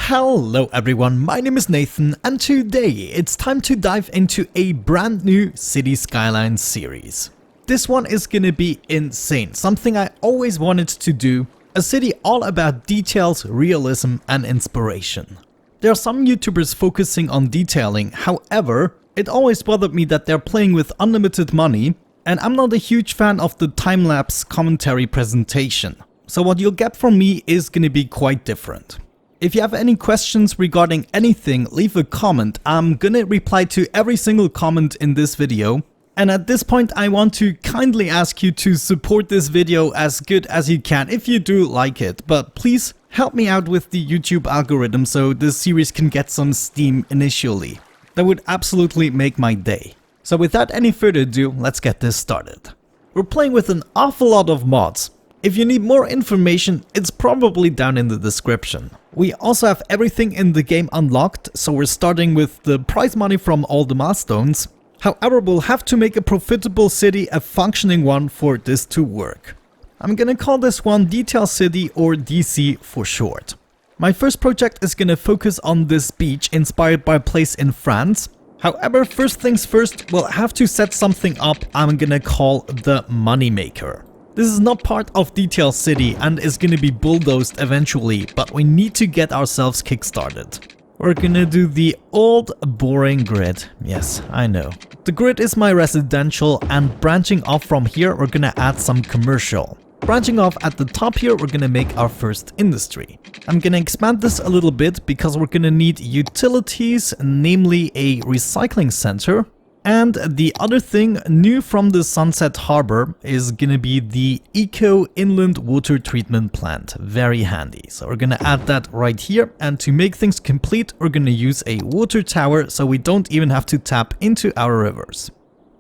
Hello everyone, my name is Nathan and today it's time to dive into a brand new City Skylines series. This one is gonna be insane, something I always wanted to do, a city all about details, realism and inspiration. There are some YouTubers focusing on detailing, however, it always bothered me that they're playing with unlimited money and I'm not a huge fan of the time-lapse commentary presentation. So what you'll get from me is gonna be quite different. If you have any questions regarding anything, leave a comment. I'm gonna reply to every single comment in this video. And at this point I want to kindly ask you to support this video as good as you can if you do like it. But please help me out with the YouTube algorithm so this series can get some steam initially. That would absolutely make my day. So without any further ado, let's get this started. We're playing with an awful lot of mods. If you need more information, it's probably down in the description. We also have everything in the game unlocked, so we're starting with the prize money from all the milestones. However, we'll have to make a profitable city a functioning one for this to work. I'm gonna call this one Detail City or DC for short. My first project is gonna focus on this beach inspired by a place in France. However, first things first, we'll have to set something up I'm gonna call the moneymaker. This is not part of Detail City and is gonna be bulldozed eventually, but we need to get ourselves kickstarted. We're gonna do the old boring grid. Yes, I know. The grid is my residential and branching off from here we're gonna add some commercial. Branching off at the top here we're gonna make our first industry. I'm gonna expand this a little bit because we're gonna need utilities, namely a recycling center. And the other thing new from the Sunset Harbor is gonna be the Eco Inland Water Treatment Plant. Very handy. So we're gonna add that right here, and to make things complete we're gonna use a water tower so we don't even have to tap into our rivers.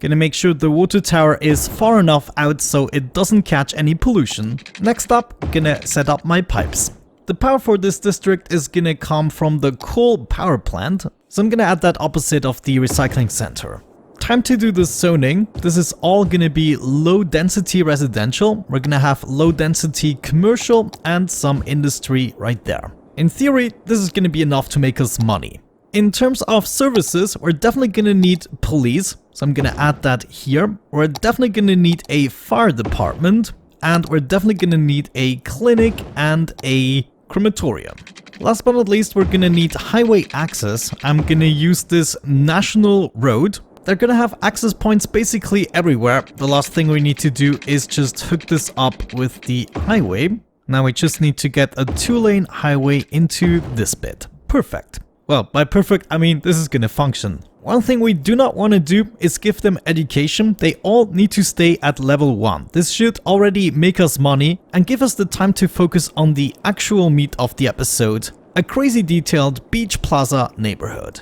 Gonna make sure the water tower is far enough out so it doesn't catch any pollution. Next up, gonna set up my pipes. The power for this district is gonna come from the coal power plant, so I'm gonna add that opposite of the recycling center. Time to do the zoning. This is all gonna be low density residential. We're gonna have low density commercial and some industry right there. In theory, this is gonna be enough to make us money. In terms of services, we're definitely gonna need police, so I'm gonna add that here. We're definitely gonna need a fire department, and we're definitely gonna need a clinic and a crematorium. Last but not least, we're gonna need highway access. I'm gonna use this national road. They're gonna have access points basically everywhere. The last thing we need to do is just hook this up with the highway. Now we just need to get a 2-lane highway into this bit. Perfect. Well, by perfect, I mean this is gonna function. One thing we do not want to do is give them education. They all need to stay at level 1. This should already make us money and give us the time to focus on the actual meat of the episode. A crazy detailed beach plaza neighborhood.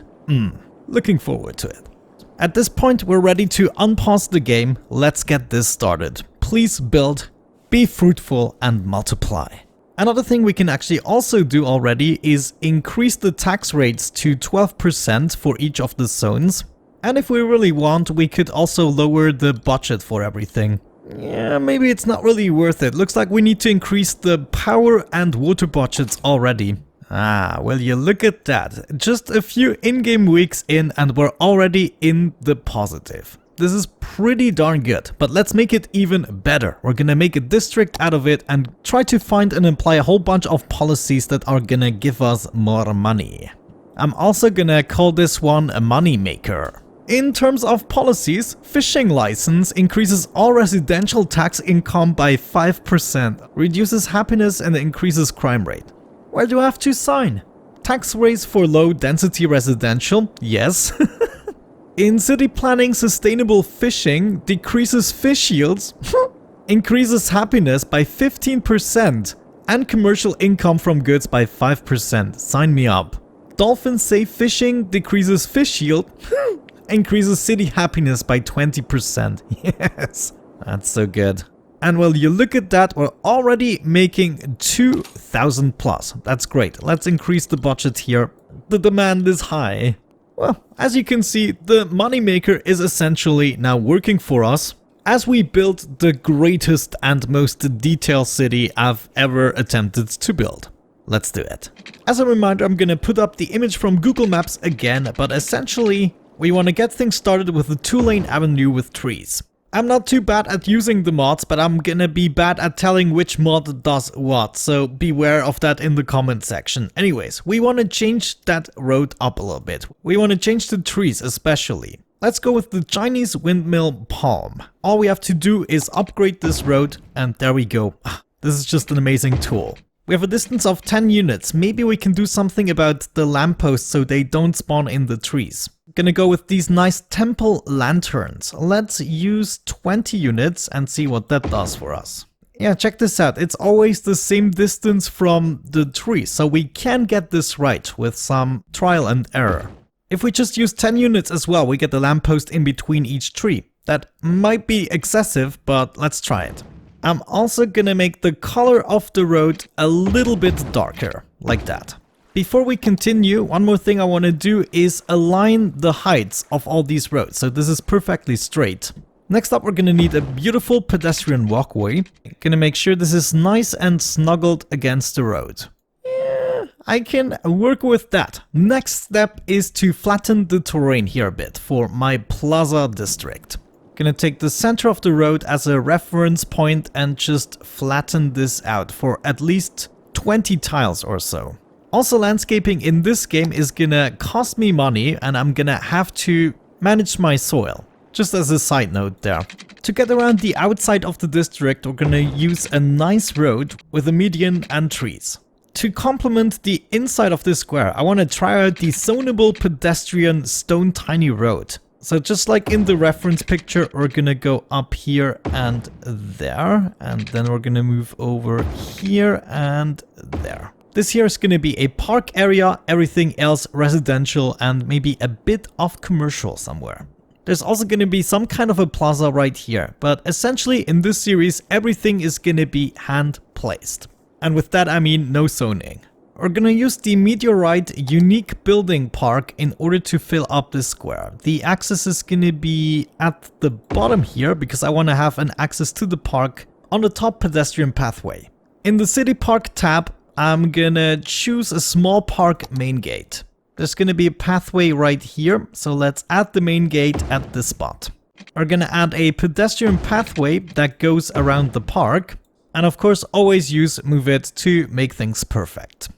Looking forward to it. At this point, we're ready to unpause the game. Let's get this started. Please build, be fruitful, and multiply. Another thing we can actually also do already is increase the tax rates to 12% for each of the zones. And if we really want, we could also lower the budget for everything. Yeah, maybe it's not really worth it. Looks like we need to increase the power and water budgets already. Ah, well, you look at that. Just a few in-game weeks in and we're already in the positive. This is pretty darn good, but let's make it even better. We're gonna make a district out of it and try to find and apply a whole bunch of policies that are gonna give us more money. I'm also gonna call this one a moneymaker. In terms of policies, fishing license increases all residential tax income by 5%, reduces happiness and increases crime rate. Where do I have to sign? Tax raise for low density residential? Yes. In city planning, sustainable fishing decreases fish yields, increases happiness by 15%, and commercial income from goods by 5%. Sign me up. Dolphin safe fishing decreases fish yield, increases city happiness by 20%. Yes, that's so good. And well, you look at that, we're already making 2,000 plus. That's great. Let's increase the budget here. The demand is high. Well, as you can see, the moneymaker is essentially now working for us. as we build the greatest and most detailed city I've ever attempted to build. Let's do it. As a reminder, I'm gonna put up the image from Google Maps again, but essentially, we want to get things started with a 2-lane avenue with trees. I'm not too bad at using the mods, but I'm gonna be bad at telling which mod does what, so beware of that in the comment section. Anyways, we want to change that road up a little bit. We want to change the trees especially. Let's go with the Chinese windmill palm. All we have to do is upgrade this road, and there we go. This is just an amazing tool. We have a distance of 10 units. Maybe we can do something about the lampposts so they don't spawn in the trees. Gonna go with these nice temple lanterns. Let's use 20 units and see what that does for us. Yeah, check this out. It's always the same distance from the tree, so we can get this right with some trial and error. If we just use 10 units as well, we get the lamppost in between each tree. That might be excessive, but let's try it. I'm also gonna make the color of the road a little bit darker, like that. Before we continue, one more thing I want to do is align the heights of all these roads, so this is perfectly straight. Next up, we're going to need a beautiful pedestrian walkway. Gonna make sure this is nice and snuggled against the road. Yeah, I can work with that. Next step is to flatten the terrain here a bit for my plaza district. Gonna take the center of the road as a reference point and just flatten this out for at least 20 tiles or so. Also, landscaping in this game is gonna cost me money and I'm gonna have to manage my soil. Just as a side note there. To get around the outside of the district, we're gonna use a nice road with a median and trees. To complement the inside of this square, I want to try out the zonable pedestrian stone tiny road. So just like in the reference picture, we're gonna go up here and there, and then we're gonna move over here and there. This here is going to be a park area, everything else residential, and maybe a bit of commercial somewhere. There's also going to be some kind of a plaza right here, but essentially in this series everything is going to be hand placed. And with that I mean no zoning. We're going to use the meteorite unique building park in order to fill up this square. The access is going to be at the bottom here because I want to have an access to the park on the top pedestrian pathway. In the city park tab, I'm gonna choose a small park main gate. There's gonna be a pathway right here, so let's add the main gate at this spot. We're gonna add a pedestrian pathway that goes around the park, and of course always use move it to make things perfect.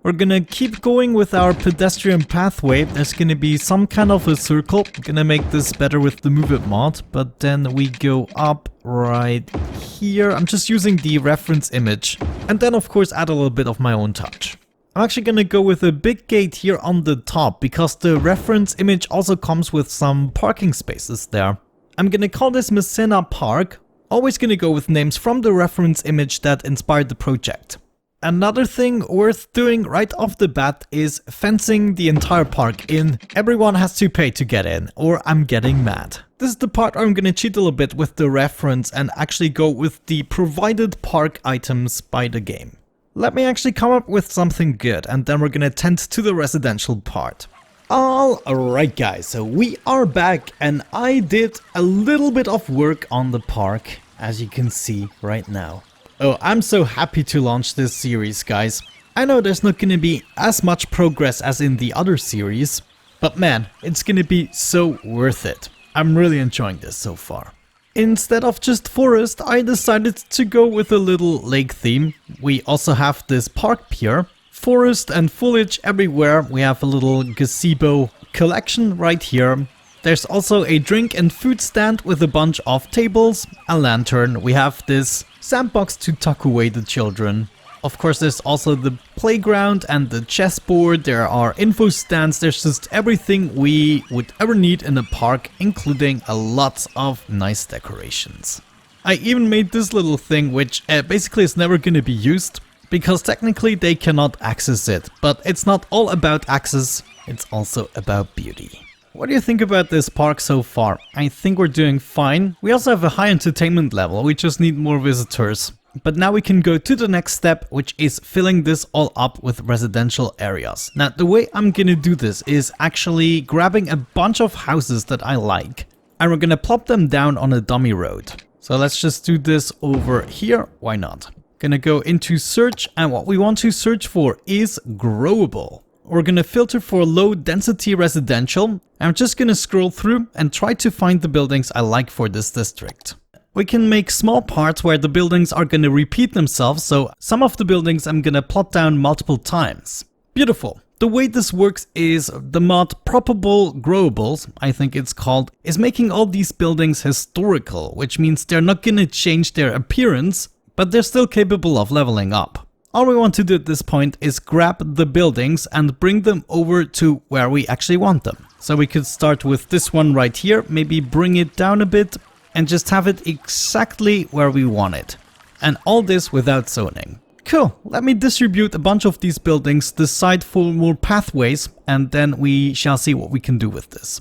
We're gonna keep going with our pedestrian pathway. There's gonna be some kind of a circle. I'm gonna make this better with the move it mod, but then we go up right here. I'm just using the reference image, and then of course add a little bit of my own touch. I'm actually gonna go with a big gate here on the top because the reference image also comes with some parking spaces there. I'm gonna call this Messina Park. Always gonna go with names from the reference image that inspired the project. Another thing worth doing right off the bat is fencing the entire park in. Everyone has to pay to get in, or I'm getting mad. This is the part where I'm gonna cheat a little bit with the reference and actually go with the provided park items by the game. Let me actually come up with something good, and then we're gonna tend to the residential part. Alright guys, so we are back and I did a little bit of work on the park, as you can see right now. Oh, I'm so happy to launch this series, guys. I know there's not gonna be as much progress as in the other series, but man, it's gonna be so worth it. I'm really enjoying this so far. Instead of just forest, I decided to go with a little lake theme. We also have this park pier, forest and foliage everywhere. We have a little gazebo collection right here. There's also a drink and food stand with a bunch of tables, a lantern. We have this sandbox to tuck away the children. Of course, there's also the playground and the chessboard. There are info stands. There's just everything we would ever need in a park, including a lot of nice decorations. I even made this little thing, which basically is never going to be used, because technically they cannot access it. But it's not all about access, it's also about beauty. What do you think about this park so far? I think we're doing fine. We also have a high entertainment level, we just need more visitors. But now we can go to the next step, which is filling this all up with residential areas. Now the way I'm gonna do this is actually grabbing a bunch of houses that I like, and we're gonna plop them down on a dummy road. So let's just do this over here, why not? Gonna go into search, and what we want to search for is growable. We're gonna filter for low density residential. I'm just gonna scroll through and try to find the buildings I like for this district. We can make small parts where the buildings are gonna repeat themselves, so some of the buildings I'm gonna plot down multiple times. Beautiful. The way this works is the mod Probable Growables, I think it's called, is making all these buildings historical, which means they're not gonna change their appearance, but they're still capable of leveling up. All we want to do at this point is grab the buildings and bring them over to where we actually want them. So we could start with this one right here, maybe bring it down a bit and just have it exactly where we want it. And all this without zoning. Cool, let me distribute a bunch of these buildings, decide for more pathways, and then we shall see what we can do with this.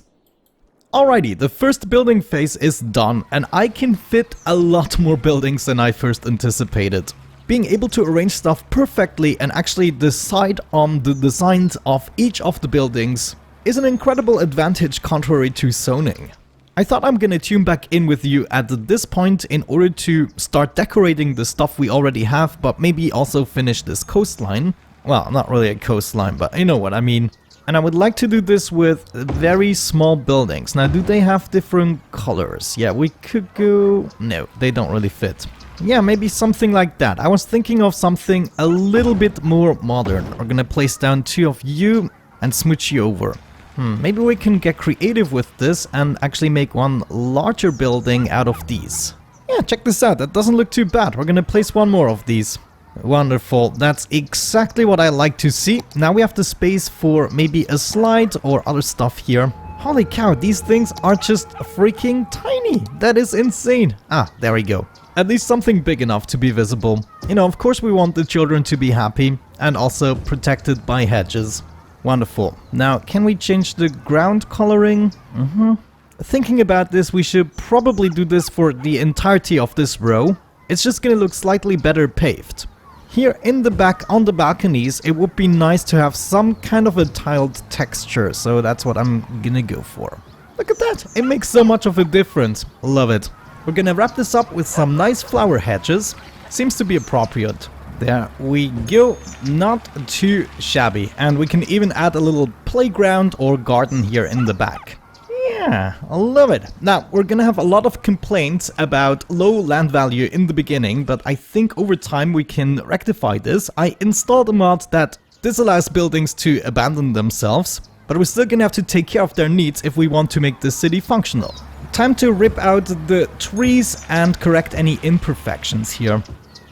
Alrighty, the first building phase is done, and I can fit a lot more buildings than I first anticipated. Being able to arrange stuff perfectly and actually decide on the designs of each of the buildings is an incredible advantage contrary to zoning. I thought I'm gonna tune back in with you at this point in order to start decorating the stuff we already have, but maybe also finish this coastline. Well, not really a coastline, but you know what I mean. And I would like to do this with very small buildings. Now, do they have different colors? Yeah, we could go... No, they don't really fit. Yeah, maybe something like that. I was thinking of something a little bit more modern. We're gonna place down 2 of you and smooch you over. Maybe we can get creative with this and actually make one larger building out of these. Yeah, check this out. That doesn't look too bad. We're gonna place 1 more of these. Wonderful. That's exactly what I like to see. Now we have the space for maybe a slide or other stuff here. Holy cow, these things are just freaking tiny. That is insane. Ah, there we go. At least something big enough to be visible. You know, of course we want the children to be happy and also protected by hedges. Wonderful. Now, can we change the ground coloring? Thinking about this, we should probably do this for the entirety of this row. It's just gonna look slightly better paved. Here in the back on the balconies, it would be nice to have some kind of a tiled texture, so that's what I'm gonna go for. Look at that! It makes so much of a difference. Love it. We're gonna wrap this up with some nice flower hedges. Seems to be appropriate. There we go. Not too shabby. And we can even add a little playground or garden here in the back. Yeah, I love it. Now, we're gonna have a lot of complaints about low land value in the beginning, but I think over time we can rectify this. I installed a mod that disallows buildings to abandon themselves, but we're still gonna have to take care of their needs if we want to make the city functional. Time to rip out the trees and correct any imperfections here.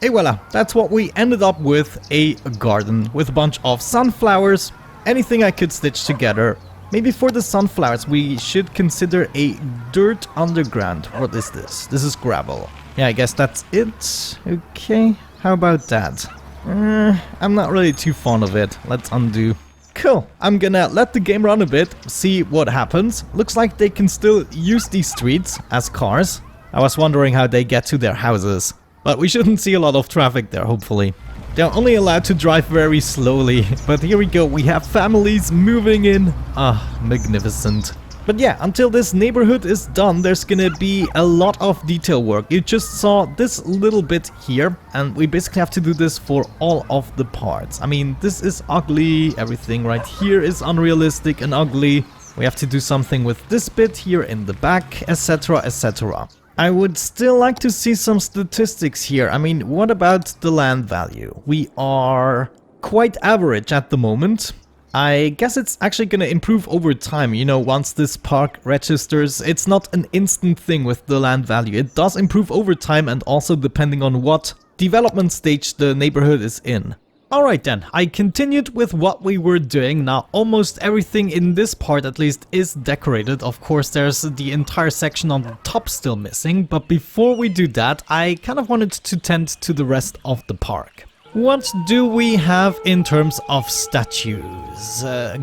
Et voila, that's what we ended up with, a garden with a bunch of sunflowers, anything I could stitch together. Maybe for the sunflowers we should consider a dirt underground. What is this? This is gravel. Yeah, I guess that's it. Okay, how about that? I'm not really too fond of it. Let's undo. Cool, I'm gonna let the game run a bit, see what happens. Looks like they can still use these streets as cars. I was wondering how they get to their houses. But we shouldn't see a lot of traffic there, hopefully. They're only allowed to drive very slowly. But here we go, we have families moving in. Ah, magnificent. But yeah, until this neighborhood is done, there's gonna be a lot of detail work. You just saw this little bit here, and we basically have to do this for all of the parts. I mean, this is ugly, everything right here is unrealistic and ugly. We have to do something with this bit here in the back, etc, etc. I would still like to see some statistics here. I mean, what about the land value? We are quite average at the moment. I guess it's actually gonna improve over time, you know, once this park registers. It's not an instant thing with the land value. It does improve over time and also depending on what development stage the neighborhood is in. Alright then, I continued with what we were doing. Now almost everything in this part at least is decorated. Of course there's the entire section on the top still missing, but before we do that I kind of wanted to tend to the rest of the park. What do we have in terms of statues?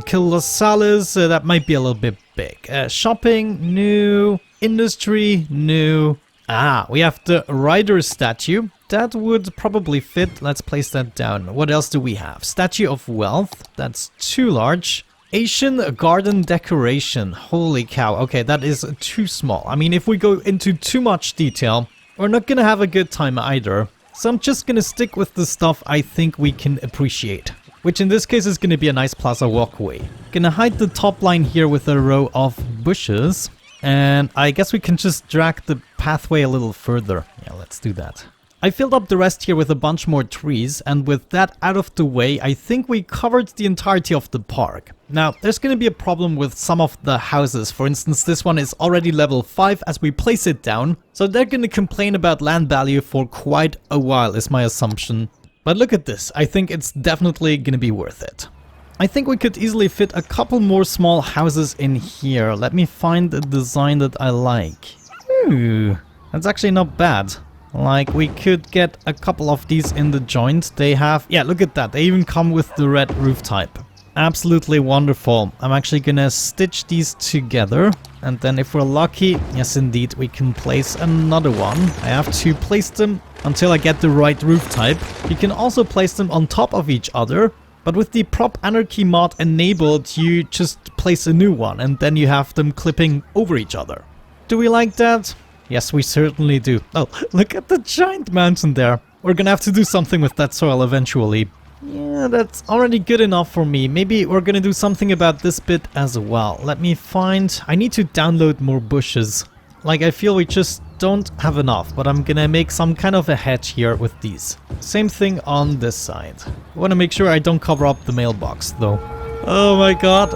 Colossales, that might be a little bit big. Shopping, new. Industry, new. Ah, we have the rider statue. That would probably fit. Let's place that down. What else do we have? Statue of Wealth. That's too large. Asian garden decoration. Holy cow. Okay, that is too small. I mean, if we go into too much detail, we're not gonna have a good time either. So I'm just gonna stick with the stuff I think we can appreciate, which in this case is gonna be a nice plaza walkway. Gonna hide the top line here with a row of bushes, and I guess we can just drag the pathway a little further. Yeah, let's do that. I filled up the rest here with a bunch more trees, and with that out of the way, I think we covered the entirety of the park. Now, there's going to be a problem with some of the houses. For instance, this one is already level 5 as we place it down, so they're going to complain about land value for quite a while, is my assumption. But look at this, I think it's definitely going to be worth it. I think we could easily fit a couple more small houses in here. Let me find a design that I like. Ooh, that's actually not bad. Like, we could get a couple of these in the joint. They have, yeah, look at that. They even come with the red roof type. Absolutely wonderful. I'm actually gonna stitch these together. And then if we're lucky, yes indeed, we can place another one. I have to place them until I get the right roof type. You can also place them on top of each other. But with the Prop Anarchy mod enabled, you just place a new one. And then you have them clipping over each other. Do we like that? Yes, we certainly do. Oh, look at the giant mountain there. We're gonna have to do something with that soil eventually. Yeah, that's already good enough for me. Maybe we're gonna do something about this bit as well. Let me find... I need to download more bushes. Like, I feel we just don't have enough, but I'm gonna make some kind of a hedge here with these. Same thing on this side. I wanna make sure I don't cover up the mailbox, though. Oh my god.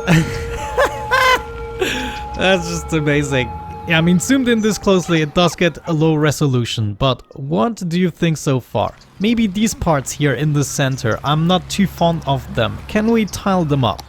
That's just amazing. Yeah, I mean, zoomed in this closely, it does get a low resolution, but what do you think so far? Maybe these parts here in the center, I'm not too fond of them. Can we tile them up?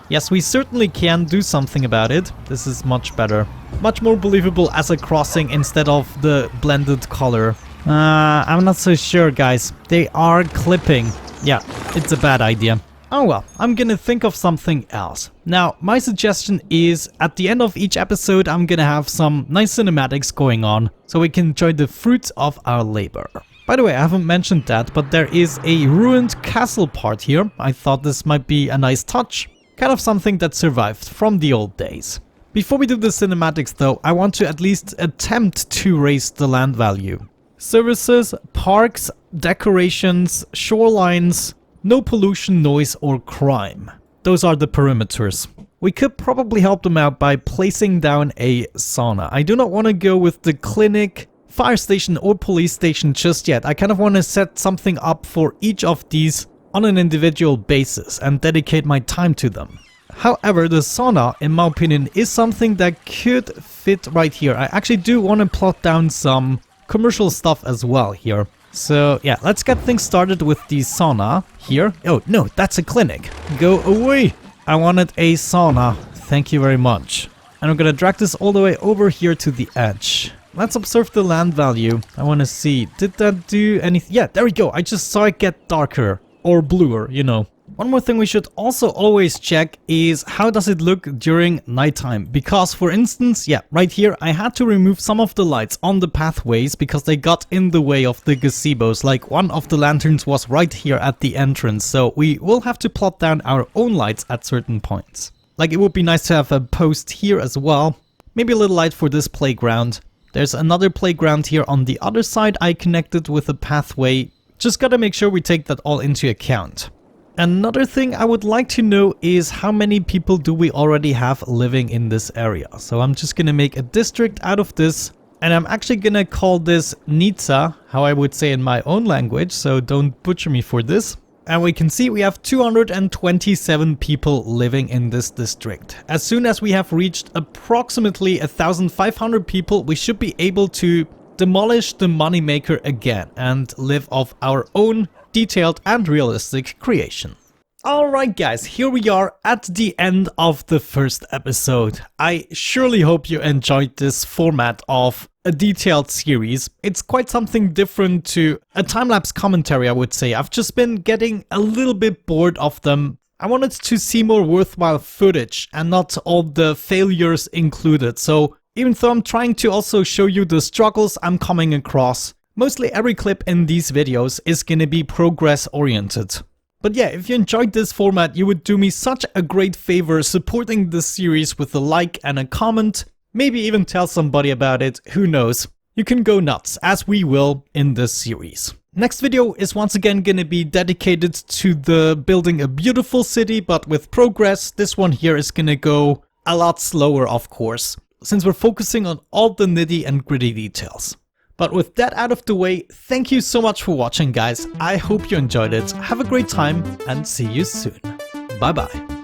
Yes, we certainly can do something about it. This is much better. Much more believable as a crossing instead of the blended color. I'm not so sure, guys. They are clipping. Yeah, it's a bad idea. Oh well, I'm gonna think of something else. Now, my suggestion is at the end of each episode, I'm gonna have some nice cinematics going on so we can enjoy the fruits of our labor. By the way, I haven't mentioned that, but there is a ruined castle part here. I thought this might be a nice touch. Kind of something that survived from the old days. Before we do the cinematics though, I want to at least attempt to raise the land value. Services, parks, decorations, shorelines, no pollution, noise, or crime. Those are the perimeters. We could probably help them out by placing down a sauna. I do not want to go with the clinic, fire station, or police station just yet. I kind of want to set something up for each of these on an individual basis and dedicate my time to them. However, the sauna, in my opinion, is something that could fit right here. I actually do want to plot down some commercial stuff as well here. So yeah, let's get things started with the sauna here. Oh no, that's a clinic. Go away. I wanted a sauna. Thank you very much. And I'm gonna drag this all the way over here to the edge. Let's observe the land value. I want to see, did that do anything? Yeah, there we go. I just saw it get darker or bluer, you know. One more thing we should also always check is how does it look during nighttime? Because for instance, yeah, right here, I had to remove some of the lights on the pathways because they got in the way of the gazebos. Like one of the lanterns was right here at the entrance. So we will have to plot down our own lights at certain points. Like it would be nice to have a post here as well. Maybe a little light for this playground. There's another playground here on the other side I connected with a pathway. Just gotta make sure we take that all into account. Another thing I would like to know is how many people do we already have living in this area. So I'm just gonna make a district out of this and I'm actually gonna call this Nizza, how I would say in my own language, so don't butcher me for this. And we can see we have 227 people living in this district. As soon as we have reached approximately 1,500 people, we should be able to demolish the moneymaker again and live off our own detailed and realistic creation. Alright guys, here we are at the end of the first episode. I surely hope you enjoyed this format of a detailed series. It's quite something different to a time-lapse commentary, I would say. I've just been getting a little bit bored of them. I wanted to see more worthwhile footage and not all the failures included. So even though I'm trying to also show you the struggles I'm coming across, mostly every clip in these videos is gonna be progress oriented. But yeah, if you enjoyed this format, you would do me such a great favor supporting this series with a like and a comment. Maybe even tell somebody about it, who knows. You can go nuts, as we will in this series. Next video is once again gonna be dedicated to the building a beautiful city, but with progress. This one here is gonna go a lot slower, of course, since we're focusing on all the nitty and gritty details. But with that out of the way, thank you so much for watching, guys. I hope you enjoyed it. Have a great time and see you soon. Bye bye.